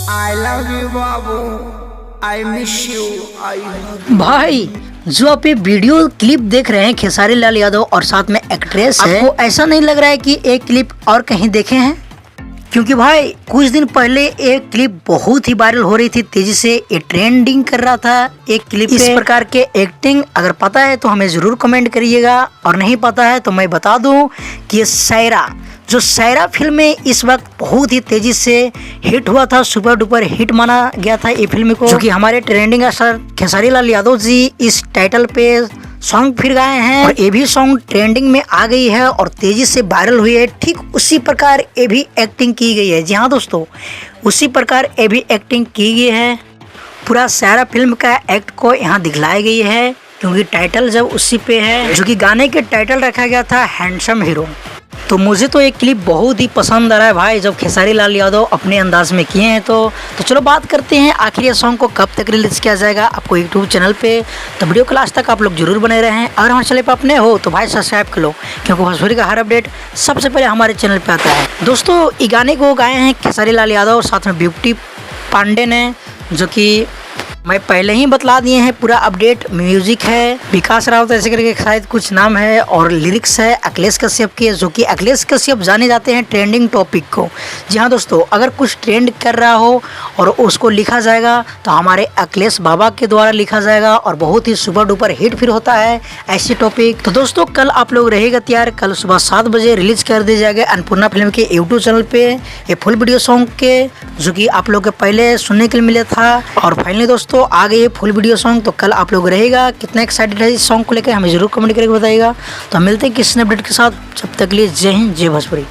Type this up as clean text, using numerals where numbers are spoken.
I love you Babu, I miss you. भाई जो आप ये वीडियो क्लिप देख रहे हैं खेसारी लाल यादव और साथ में एक्ट्रेस है, आपको ऐसा नहीं लग रहा है कि एक क्लिप और कहीं देखे हैं? क्योंकि भाई कुछ दिन पहले एक क्लिप बहुत ही वायरल हो रही थी, तेजी से ये ट्रेंडिंग कर रहा था। एक क्लिप इस प्रकार के एक्टिंग अगर पता है तो हमें जरूर कमेंट करिएगा, और नहीं पता है तो मैं बता दूं कि ये सैरा जो सैरा फिल्म में इस वक्त बहुत ही तेजी से हिट हुआ था, सुपर डुपर हिट माना गया था ये फिल्म को, क्योंकि हमारे ट्रेंडिंग स्टार खेसारी लाल यादव जी इस टाइटल पे सॉन्ग फिर गाए हैं और ये भी सॉन्ग ट्रेंडिंग में आ गई है और तेजी से वायरल हुई है। ठीक उसी प्रकार ये भी एक्टिंग की गई है। जी हाँ दोस्तों, उसी प्रकार ये भी एक्टिंग की गई है। पूरा सैरा फिल्म का एक्ट को यहाँ दिखलाई गई है, क्योंकि टाइटल जब उसी पे है, जो कि गाने के टाइटल रखा गया था हैंडसम हीरो। तो मुझे तो एक क्लिप बहुत ही पसंद आ रहा है भाई, जब खेसारी लाल यादव अपने अंदाज में किए हैं। तो चलो बात करते हैं आखिर ये सॉन्ग को कब तक रिलीज किया जाएगा आपको यूट्यूब चैनल पे। तो वीडियो को लास्ट तक आप लोग जरूर बने रहें। अगर हमारे चैनल पर अपने हो तो भाई सब्सक्राइब कर लो, क्योंकि भोजपुरी का हर अपडेट सबसे पहले हमारे चैनल पर आता है। दोस्तों ये गाने को गाए हैं खेसारी लाल यादव और साथ में ब्यूटी पांडे ने, जो कि मैं पहले ही बतला दिए हैं। पूरा अपडेट म्यूजिक है विकास रावत ऐसे करके शायद कुछ नाम है, और लिरिक्स है अखिलेश कश्यप के, जो कि अखिलेश कश्यप जाने जाते हैं ट्रेंडिंग टॉपिक को। जी हाँ दोस्तों, अगर कुछ ट्रेंड कर रहा हो और उसको लिखा जाएगा तो हमारे अखिलेश बाबा के द्वारा लिखा जाएगा और बहुत ही सुपर डुपर हिट फिर होता है ऐसे टॉपिक। तो दोस्तों कल आप लोग रहेगा तैयार, कल सुबह 7 बजे रिलीज कर दी जाएगा अन्नपूर्णा फिल्म के यूट्यूब चैनल पे ये फुल वीडियो सॉन्ग के, जो कि आप लोग के पहले सुनने के लिए मिला था। और फाइनली दोस्तों आ गई फुल वीडियो सॉन्ग। तो कल आप लोग रहेगा कितना एक्साइटेड है इस सॉन्ग को लेकर हमें जरूर कमेंट करके बताइएगा। तो हम मिलते हैं किसी अपडेट के साथ, जब तक के लिए जय हिंद जय भोजपुरी।